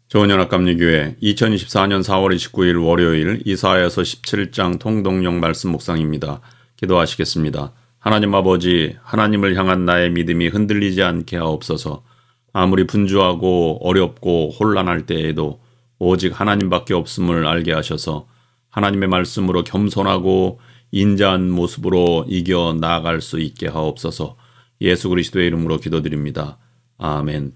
좋은연합감리교회 2024년 4월 29일 월요일 이사야서 17장 통독용 말씀 묵상입니다. 기도하시겠습니다. 하나님 아버지, 하나님을 향한 나의 믿음이 흔들리지 않게 하옵소서. 아무리 분주하고 어렵고 혼란할 때에도 오직 하나님밖에 없음을 알게 하셔서 하나님의 말씀으로 겸손하고 인자한 모습으로 이겨 나아갈 수 있게 하옵소서. 예수 그리스도의 이름으로 기도드립니다. 아멘.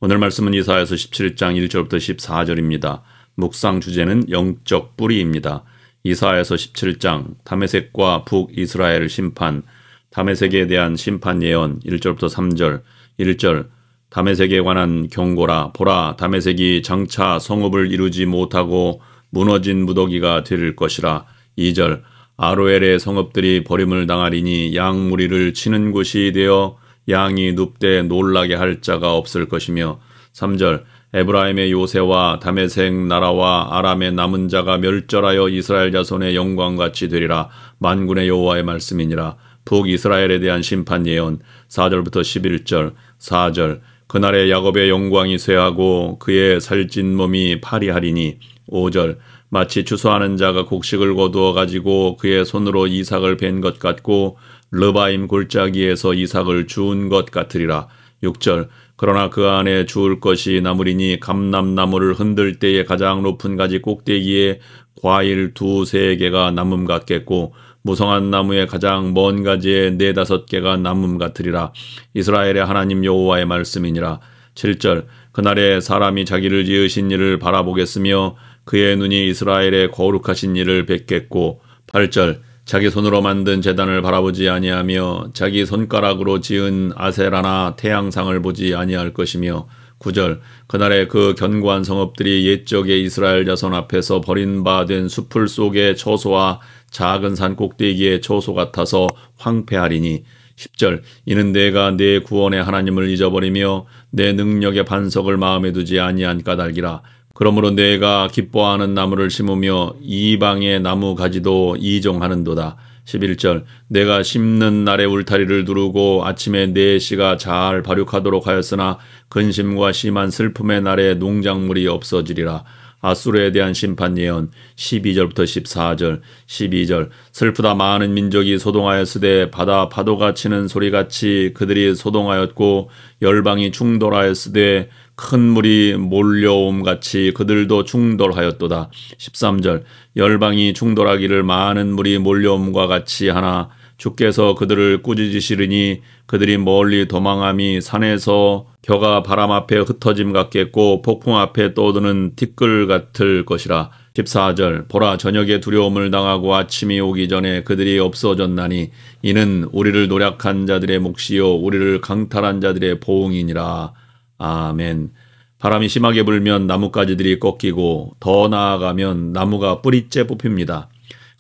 오늘 말씀은 이사야서 17장 1절부터 14절입니다. 묵상 주제는 영적 뿌리입니다. 이사야서 17장 다메섹과 북이스라엘 심판, 다메섹에 대한 심판 예언 1절부터 3절. 1절 다메섹에 관한 경고라. 보라, 다메섹이 장차 성읍을 이루지 못하고 무너진 무더기가 될 것이라. 2절 아로엘의 성읍들이 버림을 당하리니 양무리를 치는 곳이 되어 양이 눕되 놀라게 할 자가 없을 것이며. 3절 에브라임의 요새와 다메섹 나라와 아람의 남은 자가 멸절하여 이스라엘 자손의 영광같이 되리라. 만군의 여호와의 말씀이니라. 북이스라엘에 대한 심판 예언 4절부터 11절. 4절 그날에 야곱의 영광이 쇠하고 그의 살찐 몸이 파리하리니. 5절 마치 추수하는 자가 곡식을 거두어 가지고 그의 손으로 이삭을 벤 것 같고 르바임 골짜기에서 이삭을 주운 것 같으리라. 6절 그러나 그 안에 주울 것이 남으리니 감람나무를 흔들 때에 가장 높은 가지 꼭대기에 과일 2-3개가 남음 같겠고 무성한 나무의 가장 먼 가지에 4-5개가 남음 같으리라. 이스라엘의 하나님 여호와의 말씀이니라. 7절 그날에 사람이 자기를 지으신 이를 바라보겠으며 그의 눈이 이스라엘의 거룩하신 이를 뵙겠고. 8절 자기 손으로 만든 제단을 바라보지 아니하며 자기 손가락으로 지은 아세라나 태양상을 보지 아니할 것이며. 9절 그날에 그 견고한 성읍들이 옛적의 이스라엘 자손 앞에서 버린 바 된 수풀 속의 처소와 작은 산 꼭대기의 처소 같아서 황폐하리니. 10절 이는 내가 내 구원의 하나님을 잊어버리며 내 능력의 반석을 마음에 두지 아니한 까닭이라. 그러므로 내가 기뻐하는 나무를 심으며 이방의 나무 가지도 이종하는도다. 11절 내가 심는 날에 울타리를 두르고 아침에 내 씨가 잘 발육하도록 하였으나 근심과 심한 슬픔의 날에 농작물이 없어지리라. 아수르에 대한 심판 예언 12절부터 14절. 12절 슬프다 많은 민족이 소동하였으되 바다 파도가 치는 소리같이 그들이 소동하였고 열방이 충돌하였으되 큰 물이 몰려옴같이 그들도 충돌하였도다. 13절 열방이 충돌하기를 많은 물이 몰려옴과 같이 하나 주께서 그들을 꾸짖으시리니 그들이 멀리 도망함이 산에서 겨가 바람 앞에 흩어짐 같겠고 폭풍 앞에 떠드는 티끌 같을 것이라. 14절 보라, 저녁에 두려움을 당하고 아침이 오기 전에 그들이 없어졌나니 이는 우리를 노략한 자들의 몫이요 우리를 강탈한 자들의 보응이니라. 아멘. 바람이 심하게 불면 나뭇가지들이 꺾이고 더 나아가면 나무가 뿌리째 뽑힙니다.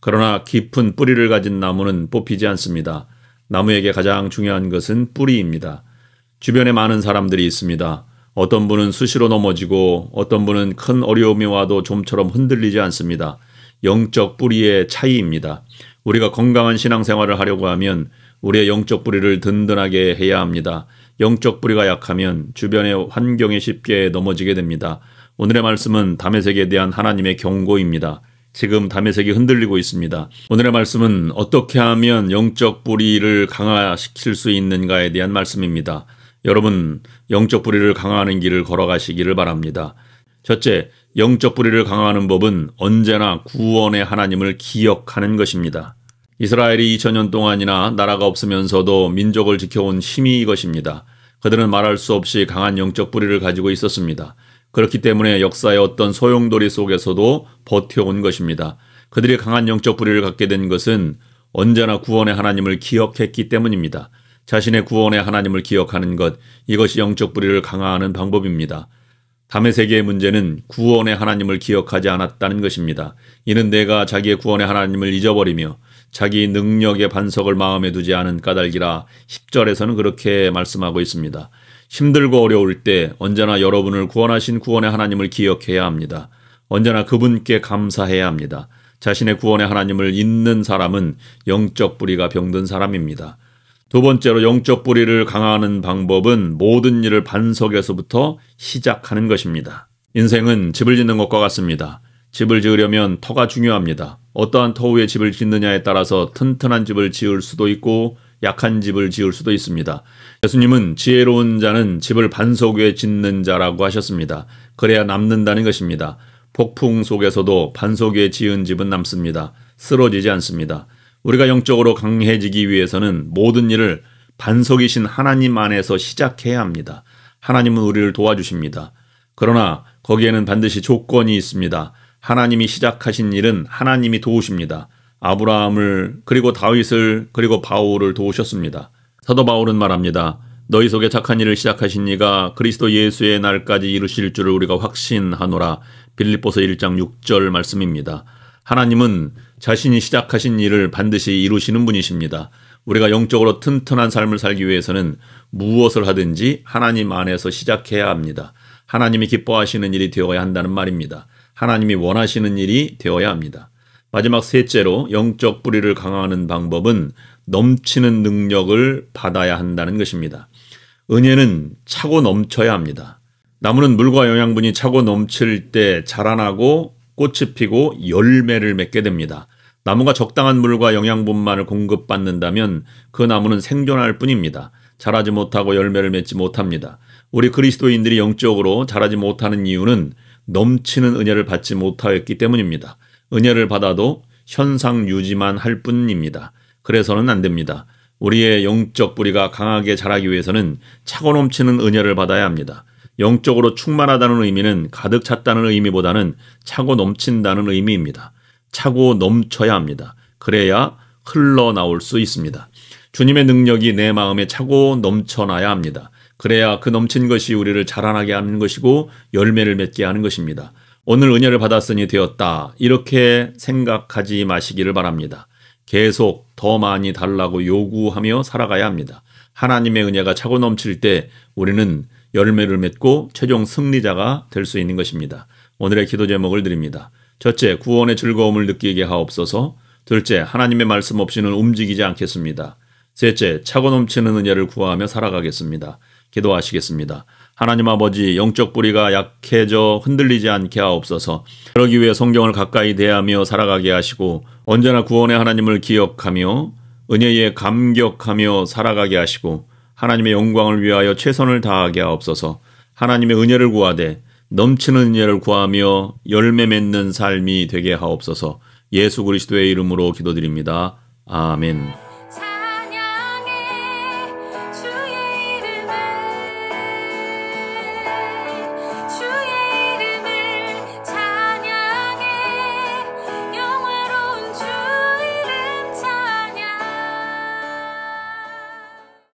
그러나 깊은 뿌리를 가진 나무는 뽑히지 않습니다. 나무에게 가장 중요한 것은 뿌리입니다. 주변에 많은 사람들이 있습니다. 어떤 분은 수시로 넘어지고 어떤 분은 큰 어려움이 와도 좀처럼 흔들리지 않습니다. 영적 뿌리의 차이입니다. 우리가 건강한 신앙생활을 하려고 하면 우리의 영적 뿌리를 든든하게 해야 합니다. 영적 뿌리가 약하면 주변의 환경에 쉽게 넘어지게 됩니다. 오늘의 말씀은 다메섹에 대한 하나님의 경고입니다. 지금 다메섹이 흔들리고 있습니다. 오늘의 말씀은 어떻게 하면 영적 뿌리를 강화시킬 수 있는가에 대한 말씀입니다. 여러분, 영적 뿌리를 강화하는 길을 걸어가시기를 바랍니다. 첫째, 영적 뿌리를 강화하는 법은 언제나 구원의 하나님을 기억하는 것입니다. 이스라엘이 2000년 동안이나 나라가 없으면서도 민족을 지켜온 힘이 이것입니다. 그들은 말할 수 없이 강한 영적 뿌리를 가지고 있었습니다. 그렇기 때문에 역사의 어떤 소용돌이 속에서도 버텨온 것입니다. 그들이 강한 영적 뿌리를 갖게 된 것은 언제나 구원의 하나님을 기억했기 때문입니다. 자신의 구원의 하나님을 기억하는 것, 이것이 영적 뿌리를 강화하는 방법입니다. 다메섹의 문제는 구원의 하나님을 기억하지 않았다는 것입니다. 이는 내가 자기의 구원의 하나님을 잊어버리며 자기 능력의 반석을 마음에 두지 않은 까닭이라. 10절에서는 그렇게 말씀하고 있습니다. 힘들고 어려울 때 언제나 여러분을 구원하신 구원의 하나님을 기억해야 합니다. 언제나 그분께 감사해야 합니다. 자신의 구원의 하나님을 잊는 사람은 영적 뿌리가 병든 사람입니다. 두 번째로 영적 뿌리를 강화하는 방법은 모든 일을 반석에서부터 시작하는 것입니다. 인생은 집을 짓는 것과 같습니다. 집을 지으려면 터가 중요합니다. 어떠한 터 위에 집을 짓느냐에 따라서 튼튼한 집을 지을 수도 있고 약한 집을 지을 수도 있습니다. 예수님은 지혜로운 자는 집을 반석 위에 짓는 자라고 하셨습니다. 그래야 남는다는 것입니다. 폭풍 속에서도 반석 위에 지은 집은 남습니다. 쓰러지지 않습니다. 우리가 영적으로 강해지기 위해서는 모든 일을 반석이신 하나님 안에서 시작해야 합니다. 하나님은 우리를 도와주십니다. 그러나 거기에는 반드시 조건이 있습니다. 하나님이 시작하신 일은 하나님이 도우십니다. 아브라함을 그리고 다윗을 그리고 바울을 도우셨습니다. 사도 바울은 말합니다. 너희 속에 착한 일을 시작하신 이가 그리스도 예수의 날까지 이루실 줄을 우리가 확신하노라. 빌립보서 1장 6절 말씀입니다. 하나님은 자신이 시작하신 일을 반드시 이루시는 분이십니다. 우리가 영적으로 튼튼한 삶을 살기 위해서는 무엇을 하든지 하나님 안에서 시작해야 합니다. 하나님이 기뻐하시는 일이 되어야 한다는 말입니다. 하나님이 원하시는 일이 되어야 합니다. 마지막 셋째로 영적 뿌리를 강화하는 방법은 넘치는 능력을 받아야 한다는 것입니다. 은혜는 차고 넘쳐야 합니다. 나무는 물과 영양분이 차고 넘칠 때 자라나고 꽃이 피고 열매를 맺게 됩니다. 나무가 적당한 물과 영양분만을 공급받는다면 그 나무는 생존할 뿐입니다. 자라지 못하고 열매를 맺지 못합니다. 우리 그리스도인들이 영적으로 자라지 못하는 이유는 넘치는 은혜를 받지 못하였기 때문입니다. 은혜를 받아도 현상 유지만 할 뿐입니다. 그래서는 안 됩니다. 우리의 영적 뿌리가 강하게 자라기 위해서는 차고 넘치는 은혜를 받아야 합니다. 영적으로 충만하다는 의미는 가득 찼다는 의미보다는 차고 넘친다는 의미입니다. 차고 넘쳐야 합니다. 그래야 흘러나올 수 있습니다. 주님의 능력이 내 마음에 차고 넘쳐나야 합니다. 그래야 그 넘친 것이 우리를 자라나게 하는 것이고 열매를 맺게 하는 것입니다. 오늘 은혜를 받았으니 되었다. 이렇게 생각하지 마시기를 바랍니다. 계속 더 많이 달라고 요구하며 살아가야 합니다. 하나님의 은혜가 차고 넘칠 때 우리는 열매를 맺고 최종 승리자가 될 수 있는 것입니다. 오늘의 기도 제목을 드립니다. 첫째, 구원의 즐거움을 느끼게 하옵소서. 둘째, 하나님의 말씀 없이는 움직이지 않겠습니다. 셋째, 차고 넘치는 은혜를 구하며 살아가겠습니다. 기도하시겠습니다. 하나님 아버지, 영적 뿌리가 약해져 흔들리지 않게 하옵소서. 그러기 위해 성경을 가까이 대하며 살아가게 하시고 언제나 구원의 하나님을 기억하며 은혜에 감격하며 살아가게 하시고 하나님의 영광을 위하여 최선을 다하게 하옵소서. 하나님의 은혜를 구하되 넘치는 은혜를 구하며 열매 맺는 삶이 되게 하옵소서. 예수 그리스도의 이름으로 기도드립니다. 아멘.